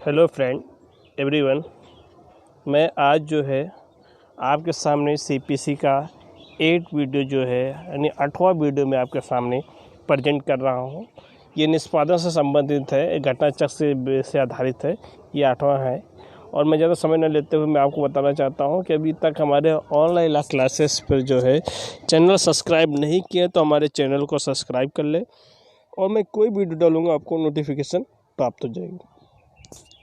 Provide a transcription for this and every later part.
Hello friend everyone, मैं आज जो है आपके सामने सीपीसी का 8 वीडियो जो है यानी 8वां वीडियो में आपके सामने प्रेजेंट कर रहा हूँ। ये निष्पादन से संबंधित है, एक घटना चक्र से आधारित है। ये 8वां है और मैं ज़्यादा समय न लेते हुए मैं आपको बताना चाहता हूँ कि अभी तक हमारे ऑनलाइन क्लासेस पर जो है चैनल सब्सक्राइब नहीं किए तो हमारे चैनल को सब्सक्राइब कर ले और मैं कोई वीडियो डालूँगा आपको नोटिफिकेशन प्राप्त हो जाएगी।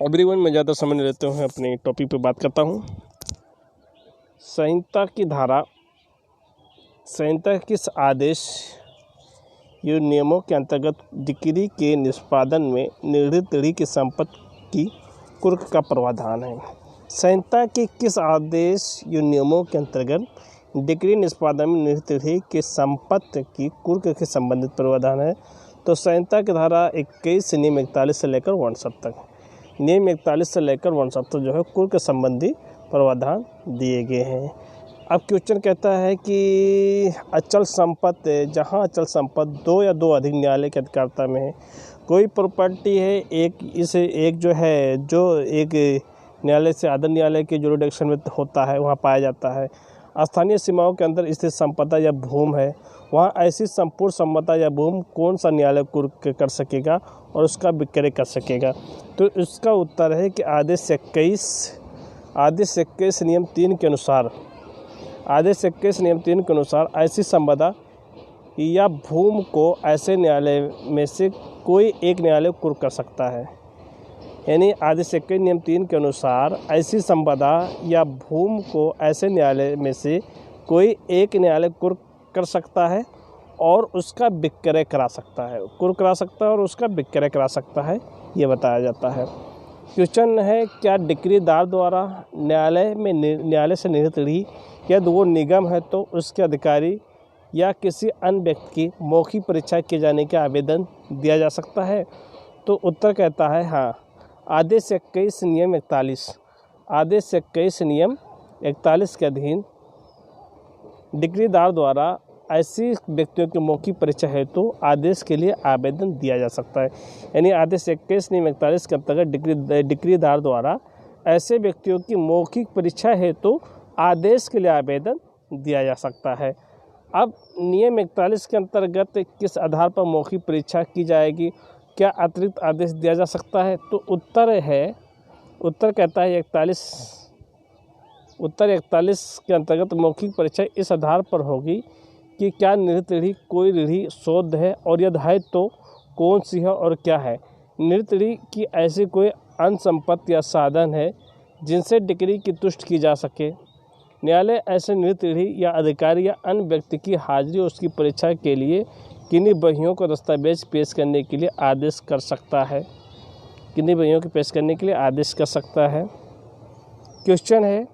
एवरीवन, मैं ज़्यादा समय नहीं लेते हुए अपने टॉपिक पे बात करता हूँ। संहिता किस आदेश या नियमों के अंतर्गत डिक्री के निष्पादन में निर्धारित तिथि की संपत्ति की कुर्क का प्रावधान है। संहिता के किस आदेश या नियमों के अंतर्गत डिक्री निष्पादन में निर्धारित तिथि की संपत्ति की कुर्क के संबंधित प्रावधान है? तो संहिता की धारा 21 नियम 41 से लेकर 59 तक, नियम 41 से लेकर 59 तक जो है कुर्क के संबंधी प्रावधान दिए गए हैं। अब क्वेश्चन कहता है कि अचल संपत्ति, जहां अचल संपत्ति 2 या 2 अधिक न्यायालय के अधिकारता में है, कोई प्रॉपर्टी है एक न्यायालय से अदर न्यायालय के जुरिडिक्शन में होता है, वहां पाया जाता है। स्थानीय सीमाओं के अंदर स्थित संपदा या भूमि है, वहाँ ऐसी संपूर्ण संपदा या भूमि कौन सा न्यायालय कुर्क कर सकेगा और उसका विक्रय कर सकेगा? तो इसका उत्तर है कि आदेश 21 नियम 3 के अनुसार ऐसी संपदा या भूमि को ऐसे न्यायालय में से कोई एक न्यायालय कुर्क कर सकता है। यानी आदेश 21 नियम 3 के अनुसार ऐसी संपदा या भूमि को ऐसे न्यायालय में से कोई एक न्यायालय कुर्क कर सकता है और उसका विक्रय करा सकता है, कुर्क करा सकता है और उसका विक्रय करा सकता है, ये बताया जाता है। क्वेश्चन है, क्या डिक्रीदार द्वारा न्यायालय से निर्धारित तिथि यदि वो निगम है तो उसके अधिकारी या किसी अन्य व्यक्ति की मौखिक परीक्षा किए जाने का आवेदन दिया जा सकता है? तो उत्तर कहता है हाँ। आदेश 21 नियम 41 के अधीन डिक्रीदार द्वारा ऐसी व्यक्तियों की मौखिक परीक्षा हेतु तो आदेश के लिए आवेदन दिया जा सकता है। यानी आदेश 21 नियम 41 के अंतर्गत डिक्रीदार द्वारा ऐसे व्यक्तियों की मौखिक परीक्षा हेतु तो आदेश के लिए आवेदन दिया जा सकता है। अब नियम 41 के अंतर्गत किस आधार पर मौखिक परीक्षा की जाएगी, क्या अतिरिक्त आदेश दिया जा सकता है? तो उत्तर कहता है 41 के अंतर्गत मौखिक परीक्षा इस आधार पर होगी कि क्या निर्धारित तिथि कोई रीढ़ी शोध है और यदि है तो कौन सी है और क्या है। निर्धारित तिथि की ऐसी कोई अन्य संपत्ति या साधन है जिनसे डिक्री की तुष्टि की जा सके। न्यायालय ऐसे निर्धारित तिथि या अधिकारी या अन्य व्यक्ति की हाजिरी और उसकी परीक्षा के लिए किन्हीं बहियों को दस्तावेज पेश करने के लिए आदेश कर सकता है। क्वेश्चन है,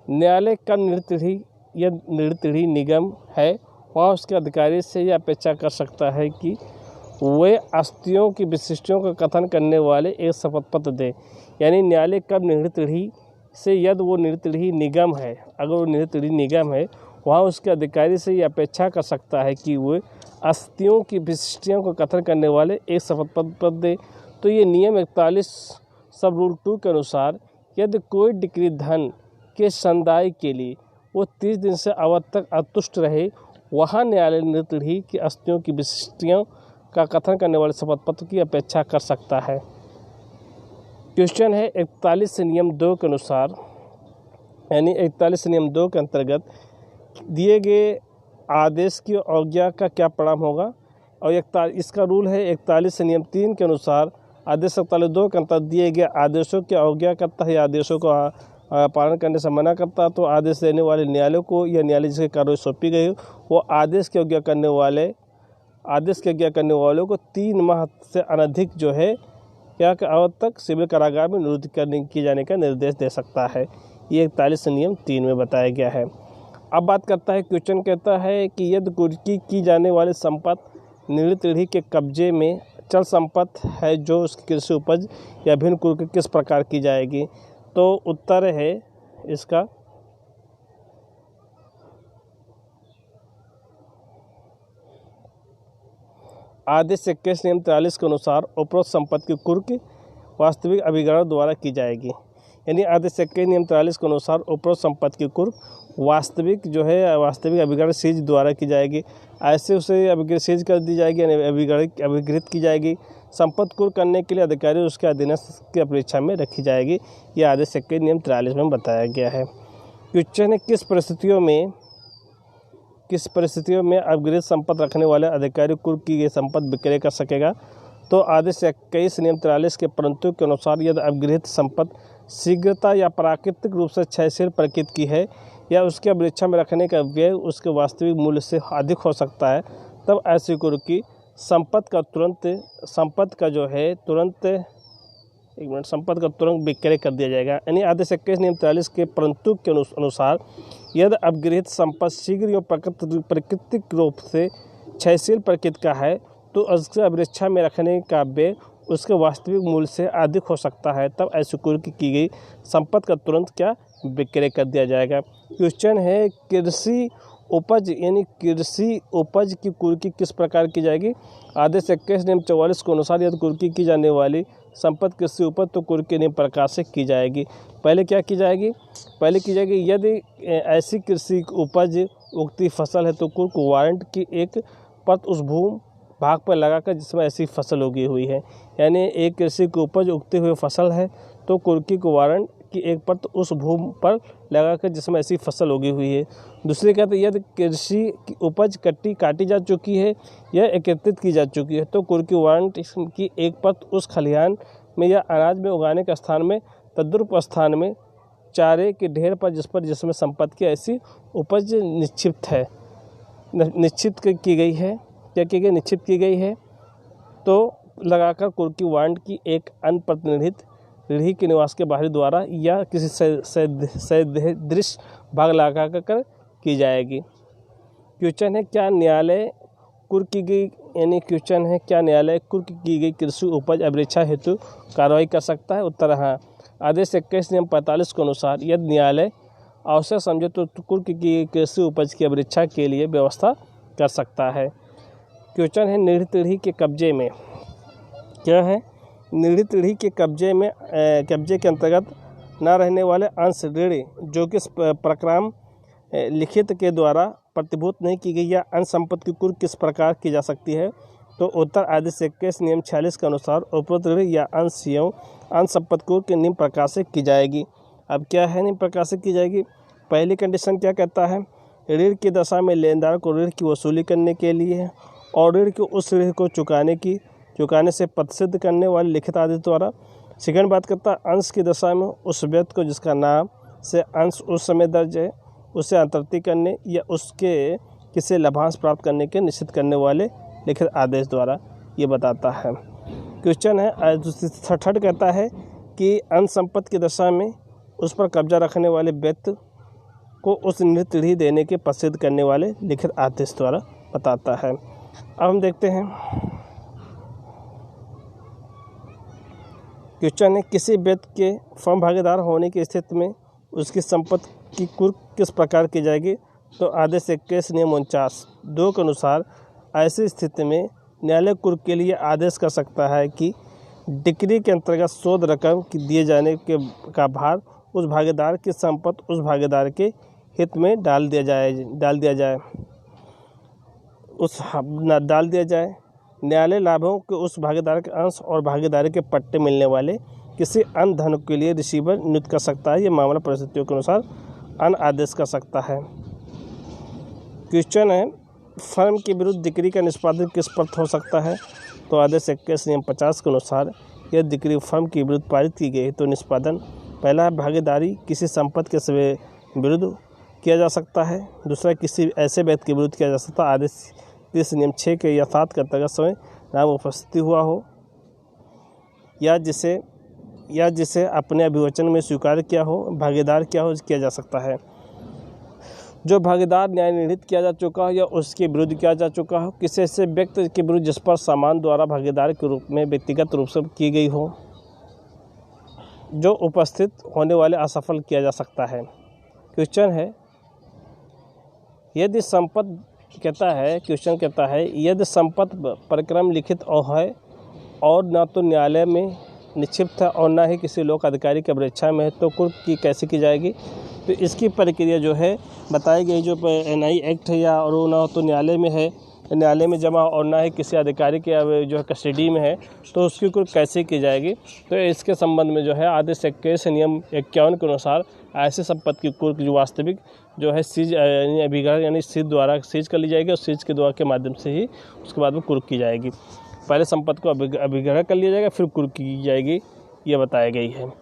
न्यायालय कब निर्धारित तिथि या निर्धारित तिथि निगम है, वहाँ उसके अधिकारी से यह अपेक्षा कर सकता है कि वे अस्थियों की विशिष्टियों का कथन करने वाले एक शपथ पत्र दें। यानी न्यायालय कब निर्धारित तिथि से यदि वो निर्धारित तिथि निगम है, अगर वो निर्धारित तिथि निगम है, वहाँ उसके अधिकारी से यह अपेक्षा कर सकता है कि वे अस्थियों की विशिष्टियों का कथन करने वाले एक शपथ पत्र दें। तो ये नियम 41 सब रूल 2 के अनुसार यदि कोई डिक्री धन के संदाय के लिए वो 30 दिन से अवधि तक असंतुष्ट रहे, वहाँ न्यायालय निर्धारित तिथि की अस्थियों की विशिष्टियों का कथन करने वाले शपथ पत्र की अपेक्षा कर सकता है। क्वेश्चन है, 41 नियम 2 के अनुसार, यानी 41 नियम 2 के अंतर्गत दिए गए आदेश की अवज्ञा का क्या परिणाम होगा? और इसका रूल है 41 नियम 3 के अनुसार आदेश 41(2) के अंतर्गत दिए गए आदेशों की अवज्ञा करता है या आदेशों को पालन करने से मना करता है तो आदेश देने वाले न्यायालय को या न्यायालय जिसकी कार्रवाई सौंपी गई वो आदेश की अवज्ञा करने वालों को 3 माह से अनधिक जो है या अवधि तक सिविल कारागार में निरुद्ध किए जाने का निर्देश दे सकता है। ये 41 नियम 3 में बताया गया है। अब बात करता है, क्वेश्चन कहता है कि यदि कुर्की की जाने वाली संपत्ति निर्धारित तिथि के कब्जे में चल संपत्ति है जो उसकी कृषि उपज या भिन्न कुर्की किस प्रकार की जाएगी? तो उत्तर है इसका आदेश 21 नियम 43 के अनुसार उपरोक्त संपत्ति की कुर्क वास्तविक अभिकरण द्वारा की जाएगी। यानी आदेश 21 नियम 43 के अनुसार उपरोक्त संपत्ति की कुर्क वास्तविक अभिकरण सीज द्वारा की जाएगी। ऐसे उसे सीज कर दी जाएगी, यानी अभिगृहित की जाएगी। संपत्ति कुर्क करने के लिए अधिकारी उसके अधीनस्थ की परीक्षा में रखी जाएगी। यह आदेश 21 नियम 43 में बताया गया है। क्वेश्चन है किस परिस्थितियों में अभिगृहित संपत्ति रखने वाले अधिकारी कुर्क की गई संपत्ति विक्रय कर सकेगा। तो आदेश 21 नियम 43 के परंतु के अनुसार यदि अभिगृहित संपत्ति शीघ्रता या प्राकृतिक रूप से क्षयशील प्रकृति की है या उसके अभिरक्षा में रखने का व्यय उसके वास्तविक मूल्य से अधिक हो सकता है, तब ऐसी कुर्क की संपत्ति का तुरंत विक्रय कर दिया जाएगा। यानी आदेश 21 नियम 43 के परंतु के अनुसार यदि अभिगृहित संपत्ति शीघ्र या प्राकृतिक रूप से क्षयशील प्रकृति का है तो उसके अभिरक्षा में रखने का व्यय उसके वास्तविक मूल्य से अधिक हो सकता है, तब ऐसी कुर्क की गई संपत्ति का तुरंत विक्रय कर दिया जाएगा। क्वेश्चन है कृषि उपज की कुर्की किस प्रकार की जाएगी। आदेश 21 नियम 44 के अनुसार यदि कुर्की की जाने वाली संपत्ति कृषि उपज तो कुर्की नियम प्रकार से की जाएगी। पहले क्या की जाएगी? पहले की जाएगी यदि ऐसी कृषि उपज उगती फसल है तो कुर्क वारंट की एक परत उस भूमि भाग पर लगाकर जिसमें ऐसी फसल उगी हुई है। यानी एक कृषि की उपज उगती हुई फसल है तो कुर्की को वारंट की एक परत उस भूमि पर लगाकर जिसमें ऐसी फसल उगी हुई है। दूसरी कहते हैं यदि कृषि की उपज काटी जा चुकी है या एकत्रित की जा चुकी है तो कुर्की वारंट की एक परत उस खलिहान में या अनाज में उगाने के स्थान में तद्रुप स्थान में चारे के ढेर पर जिसमें संपत्ति की ऐसी उपज निश्चित की गई है तो लगाकर कुर्की वारंट की एक अनप्रतिनिधित रीढ़ी के निवास के बाहरी द्वारा या किसी सदृश भाग लगाकर की जाएगी। क्वेश्चन है क्या न्यायालय कुर्क की गई कृषि उपज अभिरक्षा हेतु कार्रवाई कर सकता है। उत्तर हाँ। आदेश 21 नियम 45 के अनुसार यदि न्यायालय आवश्यक समझे तो कुर्क की गई कृषि उपज की अभिरक्षा के लिए व्यवस्था कर सकता है। क्वेश्चन है निर्णीत रीढ़ी के कब्जे में क्या है। निर्णीत रीढ़ी के कब्जे के अंतर्गत न रहने वाले अंश ऋण जो कि प्रक्रम लिखित के द्वारा प्रतिभूत नहीं की गई या अन्य संपत्ति की कुर्क किस प्रकार की जा सकती है। तो उत्तर आदेश 21 नियम 46 के अनुसार उपरोक्त ऋण या अंश एवं अन्य संपत्ति कुर्क के निम्न प्रकार से की जाएगी। अब क्या है निम्न प्रकार से की जाएगी। पहली कंडीशन क्या कहता है, ऋण की दशा में लेनदार को ऋण की वसूली करने के लिए और ऋण के उस ऋण को चुकाने से प्रतिसिद्ध करने वाले लिखित आदेश द्वारा। सेकंड बात करता है अंश की दशा में उस व्यक्ति को जिसका नाम से अंश उस समय दर्ज है उसे अंतर्गत करने या उसके किसी लाभांश प्राप्त करने के निश्चित करने वाले लिखित आदेश द्वारा ये बताता है। क्वेश्चन है थर्ड कहता है कि अंश संपत्ति की दशा में उस पर कब्जा रखने वाले व्यक्ति को उस निर्णीत रीढ़ी देने के प्रसिद्ध करने वाले लिखित आदेश द्वारा बताता है। अब हम देखते हैं क्वेश्चन है किसी व्यक्ति के फर्म भागीदार होने की स्थिति में उसकी संपत्ति की कुर्क किस प्रकार की जाएगी। तो आदेश 21 नियम 49(2) के अनुसार ऐसी स्थिति में न्यायालय कुर्क के लिए आदेश कर सकता है कि डिक्री के अंतर्गत शोध रकम की दिए जाने का भार उस भागीदार की संपत्ति उस भागीदार के हित में डाल दिया जाए। न्यायालय लाभों के उस भागीदार के अंश और भागीदारी के पट्टे मिलने वाले किसी अन्य धन के लिए रिसीवर नियुक्त कर सकता है। यह मामला परिस्थितियों के अनुसार अन्य आदेश कर सकता है। क्वेश्चन है फर्म के विरुद्ध डिक्री का निष्पादन किस पर हो सकता है। तो आदेश 21 नियम 50 के अनुसार यह डिक्री फर्म के विरुद्ध पारित की गई तो निष्पादन पहला भागीदारी किसी संपत्ति के विरुद्ध किया जा सकता है। दूसरा किसी ऐसे व्यक्ति के विरुद्ध किया जा सकता है आदेश 30 नियम 6 के या 7 के अंतर्गत समय नाम उपस्थिति हुआ हो या जिसे अपने अभिवचन में स्वीकार किया हो भागीदार किया जा सकता है। जो भागीदार न्याय निर्णीत किया जा चुका हो या उसके विरुद्ध किया जा चुका हो किसी ऐसे व्यक्ति के विरुद्ध जिस पर सामान द्वारा भागीदार के रूप में व्यक्तिगत रूप से की गई हो जो उपस्थित होने वाले असफल किया जा सकता है। क्वेश्चन है यदि संपत्ति यदि संपत्ति प्रक्रम लिखित है और न तो न्यायालय में निक्षिप्त है और ना ही किसी लोक अधिकारी की अभिरक्षा में है तो कुर्क की कैसे की जाएगी। तो इसकी प्रक्रिया जो है बताई गई, जो NI एक्ट है या और ना हो तो न्यायालय में है, न्यायालय में जमा और ना ही किसी अधिकारी के जो है कस्टडी में है, तो उसकी कुर्क कैसे की जाएगी। तो इसके संबंध में जो है आदेश 21 नियम 51 के अनुसार ऐसी संपत्ति की कुर्क जो वास्तविक जो है सीज अभिग्रह यानी सीज द्वारा सीज कर ली जाएगी और सीज के द्वारा के माध्यम से ही उसके बाद में कुर्क की जाएगी। पहले संपत्ति को अभिग्रह कर लिया जाएगा फिर कुर्क की जाएगी, ये बताया गई है।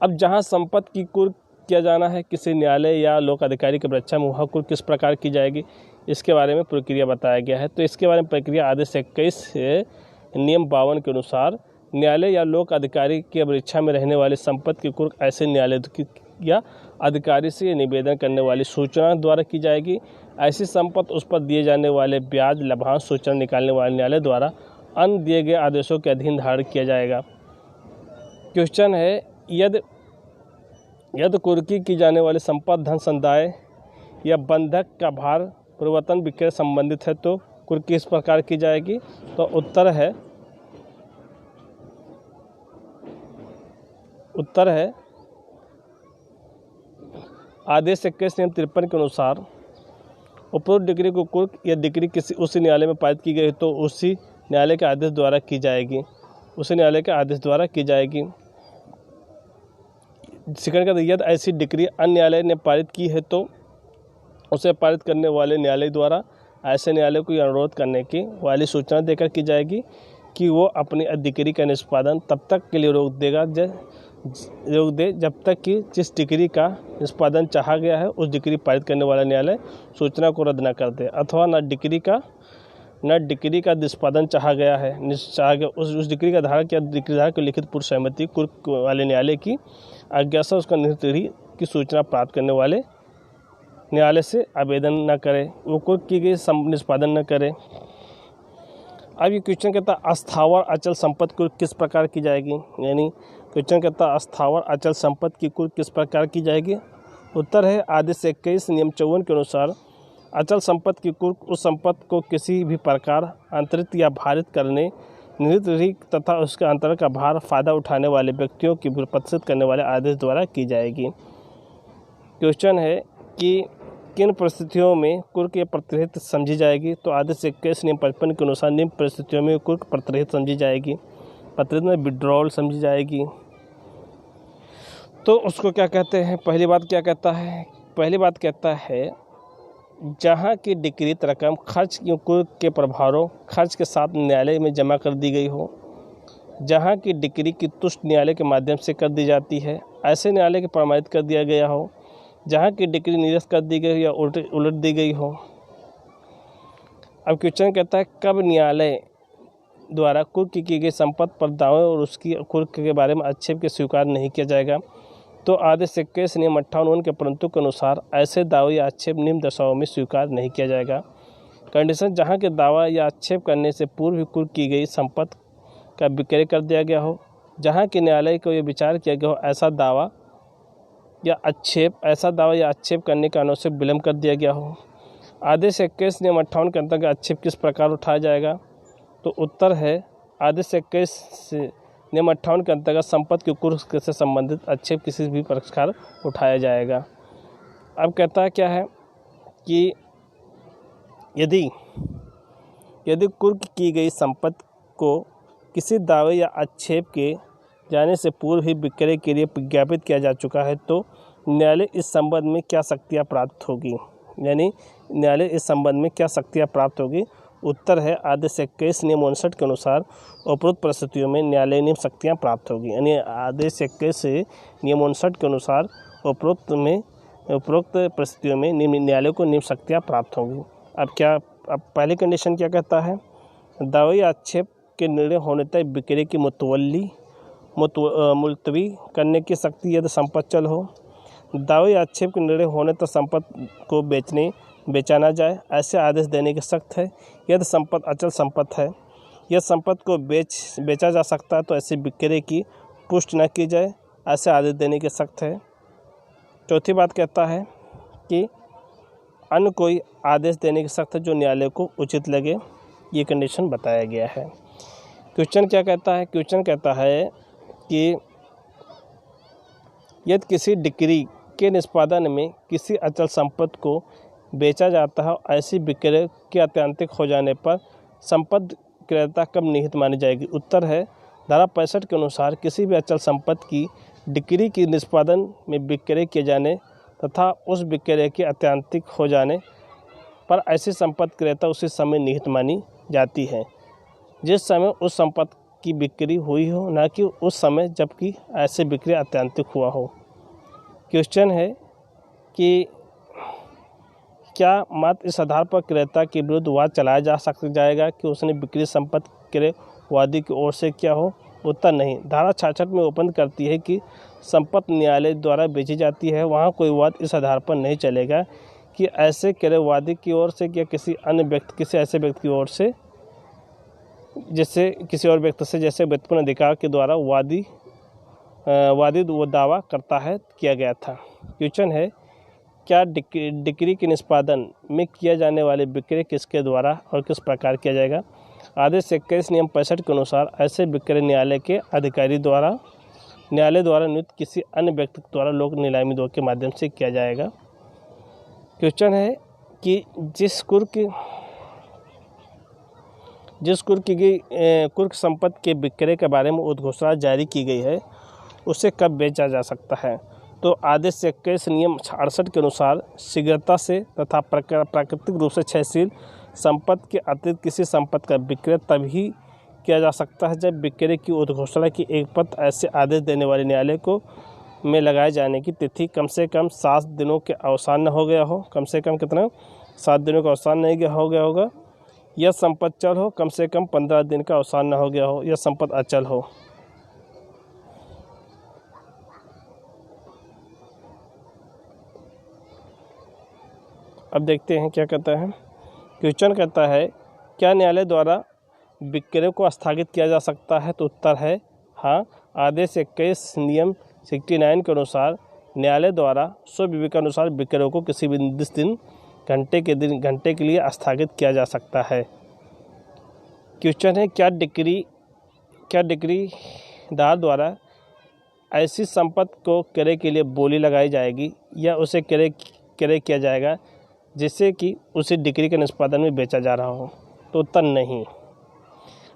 अब जहाँ संपत्ति की कुर्क किया जाना है किसी न्यायालय या लोक अधिकारी की अभिरक्षा में, वह कुर्क किस प्रकार की जाएगी इसके बारे में प्रक्रिया बताया गया है। तो इसके बारे में प्रक्रिया आदेश 21 नियम 52 के अनुसार न्यायालय या लोक अधिकारी की अभिरक्षा में रहने वाली संपत्ति की कुर्क ऐसे न्यायालय या अधिकारी से निवेदन करने वाली सूचना द्वारा की जाएगी। ऐसी संपत्ति उस पर दिए जाने वाले ब्याज लाभांश सूचना निकालने वाले न्यायालय द्वारा अन्य दिए गए आदेशों के अधीन धारण किया जाएगा। क्वेश्चन है, यदि कुर्की की जाने वाली संपत्ति धन संदाय या बंधक का भार परिवर्तन विक्रय संबंधित है तो कुर्की इस प्रकार की जाएगी। तो उत्तर है आदेश 21 नियम 53 के अनुसार उपरोक्त डिग्री को कुर्क या डिग्री किसी उसी न्यायालय में पारित की गई तो उसी न्यायालय के आदेश द्वारा की जाएगी, सेकंड का यदि ऐसी डिग्री अन्य न्यायालय ने पारित की है तो उसे पारित करने वाले न्यायालय द्वारा ऐसे न्यायालय को अनुरोध करने की वाली सूचना देकर की जाएगी कि वो अपनी डिग्री का निष्पादन तब तक के लिए रोक दे जब तक कि जिस डिग्री का निष्पादन चाहा गया है उस डिग्री पारित करने वाला न्यायालय सूचना को रद्द न कर दे, अथवा न डिग्री का निष्पादन चाहा गया है उस डिग्री का धारक या डिग्रीधारक की लिखित पूर्व सहमति कुर्क वाले न्यायालय की आज्ञा से उसका निर्धारित की सूचना प्राप्त करने वाले न्यायालय से आवेदन न करे, वो कुर्क की गई निष्पादन न करे। अब ये क्वेश्चन कहता है अस्थावर अचल संपत्ति कुर्क किस प्रकार की जाएगी, यानी क्वेश्चन कहता है अस्थावर अचल संपत्ति की कुर्क किस प्रकार की जाएगी। उत्तर है आदेश 21 नियम 54 के अनुसार अचल संपत्ति की कुर्क उस संपत्ति को किसी भी प्रकार अंतरित या भारित करने, निर्धारित तथा उसके अंतर का भार फायदा उठाने वाले व्यक्तियों की प्रतिशत करने वाले आदेश द्वारा की जाएगी। क्वेश्चन है कि किन परिस्थितियों में कुर्क या प्रतिरहित समझी जाएगी। तो आदेश 21 नियम 55 के अनुसार निम्न परिस्थितियों में कुर्क प्रतिरहित समझी जाएगी। प्रतिरहित में विड्रॉल समझी जाएगी। तो उसको क्या कहते हैं, पहली बात कहता है जहाँ की डिक्रीत रकम खर्च की कुर्क के प्रभारों खर्च के साथ न्यायालय में जमा कर दी गई हो, जहाँ की डिक्री की तुष्ट न्यायालय के माध्यम से कर दी जाती है, ऐसे न्यायालय के प्रमाणित कर दिया गया हो, जहाँ की डिक्री निरस्त कर दी गई हो या उलट दी गई हो। अब क्वेश्चन कहता है कब न्यायालय द्वारा कुर्क की गई संपत्ति पर दावे और उसकी कुर्क के बारे में आक्षेप के स्वीकार नहीं किया जाएगा। तो आदेश 21 नियम 58 के परंतु के अनुसार ऐसे दावे या आक्षेप निम्न दशाओं में स्वीकार नहीं किया जाएगा। कंडीशन, जहाँ के दावा या आक्षेप करने से पूर्व ही कुर्क की गई संपत्ति का विक्रय कर दिया गया हो, जहाँ के न्यायालय को यह विचार किया गया हो ऐसा दावा या आक्षेप करने का अनावश्यक विलंब कर दिया गया हो। आदेश 21 नियम 58 के अंतर्गत आक्षेप किस प्रकार उठाया जाएगा। तो उत्तर है आदेश 21 नियम 58 के अंतर्गत संपत्ति की कुर्क से संबंधित आक्षेप किसी भी प्रकार उठाया जाएगा। अब कहता है क्या है कि यदि कुर्क की गई संपत्ति को किसी दावे या आक्षेप के जाने से पूर्व ही विक्रय के लिए विज्ञापित किया जा चुका है तो न्यायालय इस संबंध में क्या शक्तियाँ प्राप्त होगी, उत्तर है आदेश 21 नियम 59 के अनुसार उपरोक्त परिस्थितियों में न्यायालय नियम शक्तियाँ प्राप्त होगी। यानी आदेश 21 नियम 59 के अनुसार उपरोक्त परिस्थितियों में न्यायालय को नियम शक्तियाँ प्राप्त होंगी। अब पहली कंडीशन क्या कहता है, दावे या आक्षेप के निर्णय होने तक विक्रय की मुलतवी करने की शक्ति यदि संपत्ति चल हो, दावे या आक्षेप के निर्णय होने तक संपत्ति को बेचा न जाए ऐसे आदेश देने की सख्त है। यदि संपत्ति अचल संपत्ति है, यह संपत्ति को बेचा जा सकता है तो ऐसे विक्रय की पुष्टि न की जाए ऐसे आदेश देने की सख्त है। चौथी बात कहता है कि अन्य कोई आदेश देने की सख्त है जो न्यायालय को उचित लगे, ये कंडीशन बताया गया है। क्वेश्चन क्या कहता है, क्वेश्चन कहता है कि यदि किसी डिक्री के निष्पादन में किसी अचल संपत्ति को बेचा जाता है, ऐसी विक्रय के अत्यंतिक हो जाने पर संपत्ति क्रेता कब निहित मानी जाएगी? उत्तर है धारा 65 के अनुसार किसी भी अचल संपत्ति की डिक्री की निष्पादन में विक्रय किए जाने तथा उस विक्रय के अत्यंतिक हो जाने पर ऐसी संपत्ति क्रेता उसी समय निहित मानी जाती है जिस समय उस संपत्ति की बिक्री हुई हो, न कि उस समय जबकि ऐसे बिक्री अत्यंतिक हुआ हो। क्वेश्चन है कि क्या मात्र इस आधार पर क्रेता के विरुद्ध वाद चलाया जाएगा कि उसने बिक्री संपत्ति क्रय वादी की ओर से किया हो? उत्तर नहीं। धारा 66 में उपबंध करती है कि संपत्ति न्यायालय द्वारा बेची जाती है, वहाँ कोई वाद इस आधार पर नहीं चलेगा कि ऐसे क्रय वादी की ओर से या किसी ऐसे व्यक्ति की ओर से जैसे किसी और व्यक्ति से जैसे व्युत्पन्न अधिकार के द्वारा वादी वो दावा करता है किया गया था। क्वेश्चन है क्या डिक्री के निष्पादन में किया जाने वाले विक्रय किसके द्वारा और किस प्रकार किया जाएगा? आदेश 21 नियम 65 के अनुसार ऐसे विक्रय न्यायालय के अधिकारी द्वारा नियुक्त किसी अन्य व्यक्ति द्वारा लोक नीलामी दो के माध्यम से किया जाएगा। क्वेश्चन है कि जिस कुर्क संपत्ति के विक्रय के बारे में उद्घोषणा जारी की गई है उसे कब बेचा जा सकता है? तो आदेश 21 नियम 68 के अनुसार शीघ्रता से तथा प्राकृतिक रूप से क्षयशील संपत्ति के अतिरिक्त किसी संपत्ति का विक्रय तभी किया जा सकता है जब विक्रय की उद्घोषणा की एक पत्र ऐसे आदेश देने वाले न्यायालय को में लगाए जाने की तिथि कम से कम 7 दिनों के अवसान न हो गया हो। कम से कम कितना? 7 दिनों का अवसान नहीं हो गया होगा। यह संपत्ति चल हो, कम से कम 15 दिन का अवसान न हो गया हो। यह संपत्ति अचल हो। अब देखते हैं क्या कहता है। क्वेश्चन कहता है क्या न्यायालय द्वारा विक्रय को स्थगित किया जा सकता है? तो उत्तर है हाँ। आदेश 21 नियम 69 के अनुसार न्यायालय द्वारा स्वविवेकानुसार विक्रय को किसी भी निर्दिष्ट घंटे के लिए स्थगित किया जा सकता है। क्वेश्चन है क्या डिक्रीदार द्वारा ऐसी संपत्ति को क्रय के लिए बोली लगाई जाएगी या उसे क्रय किया जाएगा जिससे कि उसी डिक्री के निष्पादन में बेचा जा रहा हो? तो उत्तर नहीं।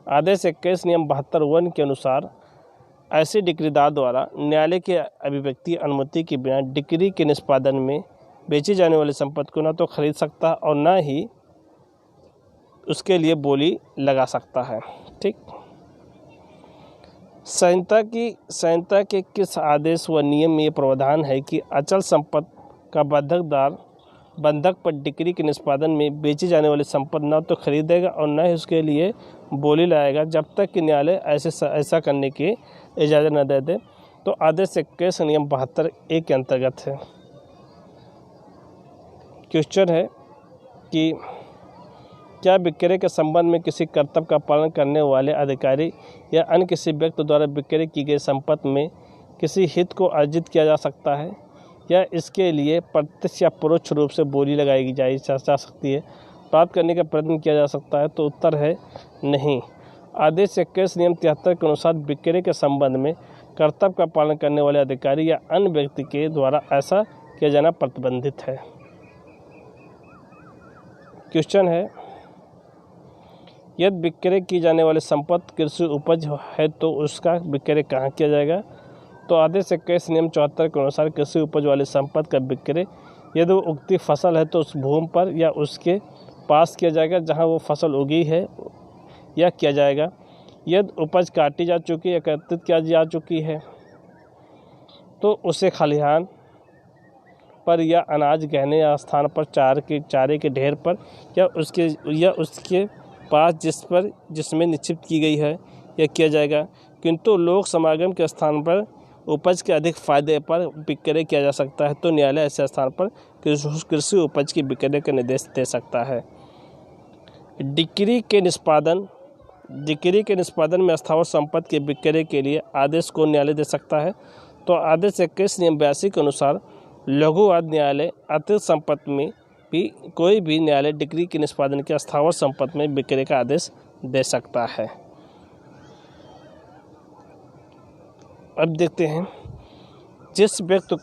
आदेश 21 नियम 72 के अनुसार ऐसे डिक्रीदार द्वारा न्यायालय के अभिव्यक्ति अनुमति के बिना डिक्री के निष्पादन में बेची जाने वाली संपत्ति को न तो खरीद सकता और न ही उसके लिए बोली लगा सकता है। ठीक। संहिता के किस आदेश व नियम में ये प्रावधान है कि अचल संपत्ति का बंधक पर डिक्री के निष्पादन में बेची जाने वाली संपत्ति न तो खरीदेगा और न ही उसके लिए बोली लाएगा जब तक कि न्यायालय ऐसा करने की इजाज़त न दे दे? तो आदेश 21 नियम 72 एक के अंतर्गत है। क्वेश्चन है कि क्या विक्रय के संबंध में किसी कर्तव्य का पालन करने वाले अधिकारी या अन्य किसी व्यक्ति द्वारा विक्रय की गई संपत्ति में किसी हित को अर्जित किया जा सकता है या इसके लिए प्रत्यक्ष या परोक्ष रूप से बोली लगाई जा सकती है, प्राप्त करने का प्रयत्न किया जा सकता है? तो उत्तर है नहीं। आदेश 21 नियम 73 के अनुसार विक्रय के संबंध में कर्तव्य का पालन करने वाले अधिकारी या अन्य व्यक्ति के द्वारा ऐसा किया जाना प्रतिबंधित है। क्वेश्चन है यदि विक्रय की जाने वाली संपत्ति कृषि उपज है तो उसका विक्रय कहाँ किया जाएगा? तो आदेश 21 नियम 74 के अनुसार कृषि उपज वाली संपत्ति का विक्रय यदि वो उगती फसल है तो उस भूमि पर या उसके पास किया जाएगा जहां वो फसल उगी है या किया जाएगा। यदि उपज काटी जा चुकी है, एकत्रित किया जा चुकी है तो उसे खलिहान पर या अनाज गहने या स्थान पर चारे के ढेर पर या उसके पास जिसमें निक्षिप्त की गई है या किया जाएगा। किंतु लोक समागम के स्थान पर उपज के अधिक फायदे पर विक्रय किया जा सकता है तो न्यायालय ऐसे स्थान पर कृषि उपज की विक्रय का निर्देश दे सकता है। डिक्री के निष्पादन में स्थावर संपत्ति के विक्रय के लिए आदेश को न्यायालय दे सकता है? तो आदेश 21 नियम 82 के अनुसार लघु वाद न्यायालय अतिरिक्त संपत्ति में भी कोई भी न्यायालय डिक्री के निष्पादन के स्थावर संपत्ति में विक्रय का आदेश दे सकता है। अब देखते हैं जिस व्यक्ति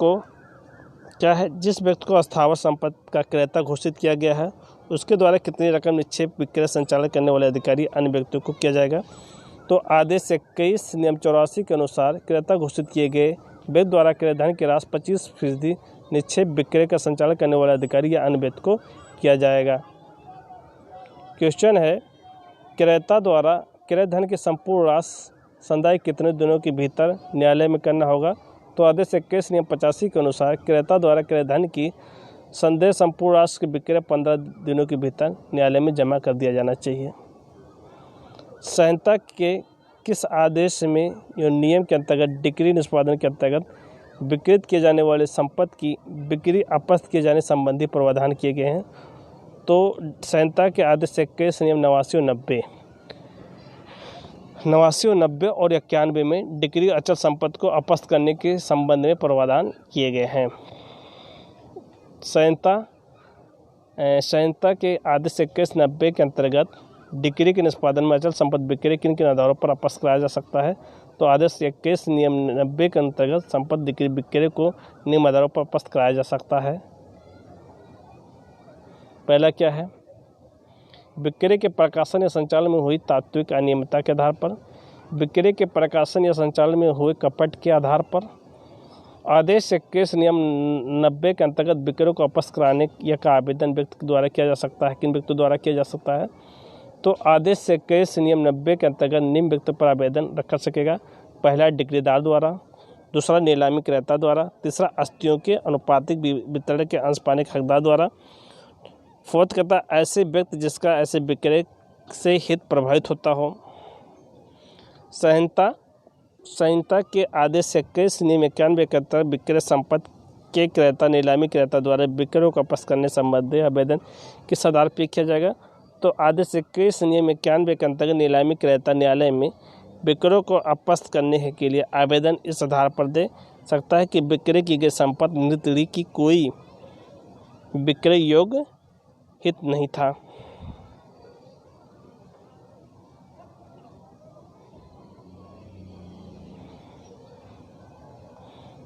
को अस्थावर संपत्ति का क्रेता घोषित किया गया है उसके द्वारा कितनी रकम निक्षेप विक्रय संचालन करने वाले अधिकारी अन्य व्यक्तियों को किया जाएगा। तो आदेश 21 नियम 84 के अनुसार क्रेता घोषित किए गए व्यक्ति द्वारा क्रय धन की राशि 25% निक्षेप विक्रय का संचालन करने वाले अधिकारी या अन्य व्यक्ति को किया जाएगा। क्वेश्चन है, क्रेता द्वारा क्रय धन की संपूर्ण राशि संदाय कितने दिनों के भीतर न्यायालय में करना होगा। तो आदेश 21 नियम 85 के अनुसार क्रेता द्वारा क्रय धन की संदेह संपूर्ण राशि के विक्रय 15 दिनों के भीतर न्यायालय में जमा कर दिया जाना चाहिए। संहिता के किस आदेश में या नियम के अंतर्गत डिक्री निष्पादन के अंतर्गत विकृत किए जाने वाले संपत्ति की बिक्री आपस्त किए जाने संबंधी प्रावधान किए गए हैं। तो संहिता के आदेश 21 नियम 89 और 91 में डिक्री अचल संपत्ति को आपस्त करने के संबंध में प्रावधान किए गए हैं। संहिता के आदेश 21-90 के अंतर्गत डिक्री के निष्पादन में अचल संपत्ति बिक्री किन किन आधारों पर आपस्त कराया जा सकता है। तो आदेश 21 नियम 90 के अंतर्गत संपत्ति डिक्री बिक्री को निम्न आधारों पर आपस्त कराया जा सकता है। पहला क्या है, विक्रय के प्रकाशन या संचालन में हुई तात्विक अनियमितता के आधार पर, विक्रय के प्रकाशन या संचालन में हुए कपट के आधार पर। आदेश 21 नियम 90 के अंतर्गत विक्रय को आपस्त कराने या का आवेदन व्यक्ति द्वारा किया जा सकता है, किन व्यक्ति द्वारा किया जा सकता है। तो आदेश 21 नियम 90 के अंतर्गत निम्न व्यक्ति पर आवेदन रख सकेगा। पहला डिक्रीदार द्वारा, दूसरा नीलामी क्रेता द्वारा, तीसरा अस्तियों के अनुपातिक वितरण के अंश पाने के हकदार द्वारा, फोर्थ कहता ऐसे व्यक्ति जिसका ऐसे विक्रय से हित प्रभावित होता हो। संहिता के आदेश 21 नियम 91 के अंतर्गत विक्रय संपत्ति के क्रेता नीलामी क्रेता द्वारा विक्रय को आपस्त करने संबंधी आवेदन किस आधार पर किया जाएगा। तो आदेश 21 नियम 91 के अंतर्गत नीलामी क्रेता न्यायालय में विक्रय को आपस्त करने के लिए आवेदन इस आधार पर दे सकता है कि विक्रय की गई संपत्ति निरतड़ी की कोई विक्रय योग्य हित नहीं था।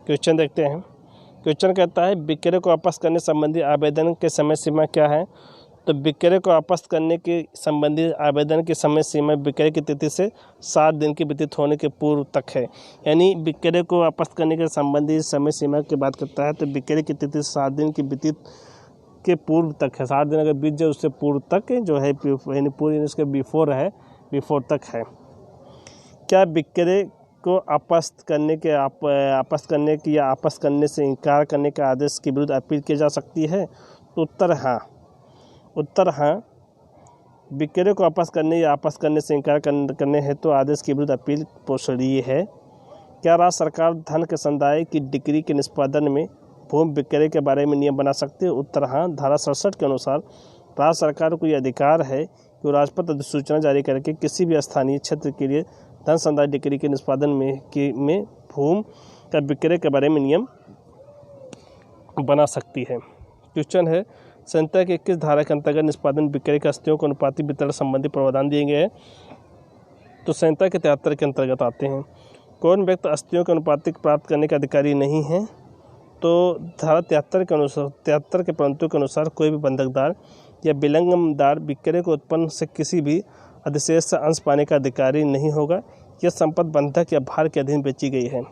क्वेश्चन देखते हैं। क्वेश्चन कहता है विक्रय को आपस्त करने संबंधी आवेदन के समय सीमा क्या है। तो विक्रय को आपस्त करने के संबंधी आवेदन की समय सीमा विक्रय की तिथि से 7 दिन के व्यतीत होने के पूर्व तक है। यानी विक्रय को आपस्त करने के संबंधी समय सीमा की बात करता है तो विक्रय की तिथि 7 दिन के व्यतीत के पूर्व तक है। 7 दिन अगर बीत जाए उससे पूर्व तक जो है, यानी पूरी इसके बिफोर तक है। क्या विक्रय को आपस्त करने की या आपस्त करने से इनकार करने के आदेश के विरुद्ध अपील की जा सकती है। तो उत्तर हाँ। विक्रय को आपस्त करने या आपस्त करने से इनकार करने है तो आदेश के विरुद्ध अपील पोषणीय है। क्या राज्य सरकार धन के संदाय की डिक्री के निष्पादन में भूमि विक्रय के बारे में नियम बना सकती है। उत्तर हाँ। धारा 67 के अनुसार राज्य सरकार को यह अधिकार है कि वो राजपत्र अधिसूचना जारी करके किसी भी स्थानीय क्षेत्र के लिए धन संदाय डिक्री के निष्पादन में भूमि का विक्रय के बारे में नियम बना सकती है। क्वेश्चन है, संहिता के किस धारा के अंतर्गत निष्पादन विक्रय के अस्तियों को अनुपातिक वितरण संबंधी प्रावधान दिए गए हैं। तो संहिता के 73 के अंतर्गत आते हैं। कौन व्यक्ति अस्तियों के अनुपातिक प्राप्त करने का अधिकारी नहीं है। तो धारा 73 के प्रंतु के अनुसार कोई भी बंधकदार या विलंगमदार विक्रय को उत्पन्न से किसी भी अधिशेष से अंश पाने का अधिकारी नहीं होगा। यह संपत्ति बंधक या भार के अधीन बेची गई है।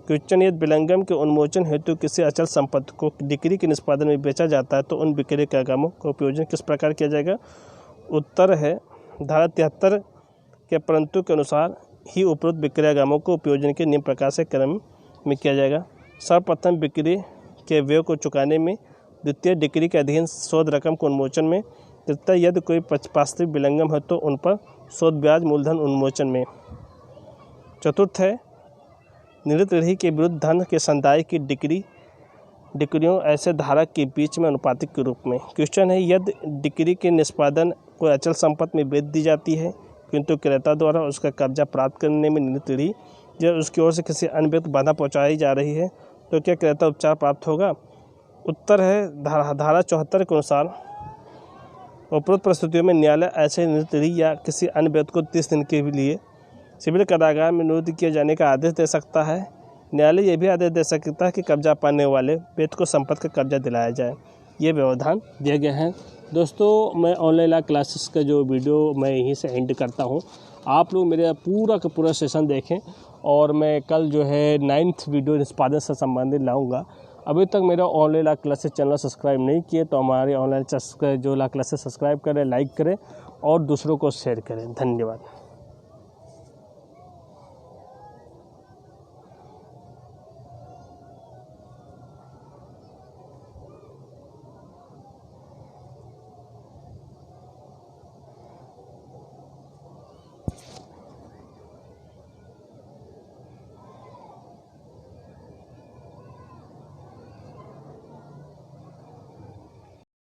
क्वेश्चन, यदि विलंगम के उन्मोचन हेतु किसी अचल संपत्ति को डिक्री के निष्पादन में बेचा जाता है तो उन विक्रय के आगमों का उपयोजन किस प्रकार किया जाएगा। उत्तर है धारा 73 के प्रंतु के अनुसार ही उपरोक्त विक्रय आगमों को उपयोजन के निम्न प्रकार से क्रम में किया जाएगा। सर्वप्रथम बिक्री के व्यय को चुकाने में, द्वितीय डिक्री के अधीन शोध रकम को उन्मोचन में, तृतीय यदि कोई वास्तविक विलंगम है तो उन पर शोध ब्याज मूलधन उन्मोचन में। चतुर्थ है नियत ऋणी के विरुद्ध धन के संदाय की डिक्रियों ऐसे धारक के बीच में अनुपातिक के रूप में। क्वेश्चन है, यदि डिक्री के निष्पादन कोई अचल संपत्ति में बेच दी जाती है किंतु क्रेता द्वारा उसका कब्जा प्राप्त करने में नियत ऋणी जब उसकी ओर से किसी अन्य व्यक्ति बाधा पहुंचाई जा रही है तो क्या क्रेता उपचार प्राप्त होगा। उत्तर है धारा 74 के अनुसार उपरोक्त परिस्थितियों में न्यायालय ऐसे नियत ऋणी या किसी अन्य व्यक्ति को 30 दिन के लिए सिविल कारागार में नियुक्त किए जाने का आदेश दे सकता है। न्यायालय ये भी आदेश दे सकता है कि कब्जा पाने वाले व्यक्ति को संपत्ति का कब्जा दिलाया जाए। ये व्यवधान दिए गए हैं। दोस्तों, मैं ऑनलाइन लॉ क्लासेस का जो वीडियो मैं यहीं से एंड करता हूँ। आप लोग मेरा पूरा का पूरा सेशन देखें और मैं कल जो है 9th वीडियो निष्पादन से संबंधित लाऊंगा। अभी तक मेरा online law classes channel subscribe नहीं किए तो हमारे ऑनलाइन जो लॉ क्लासेस सब्सक्राइब करें, लाइक करें और दूसरों को शेयर करें। धन्यवाद।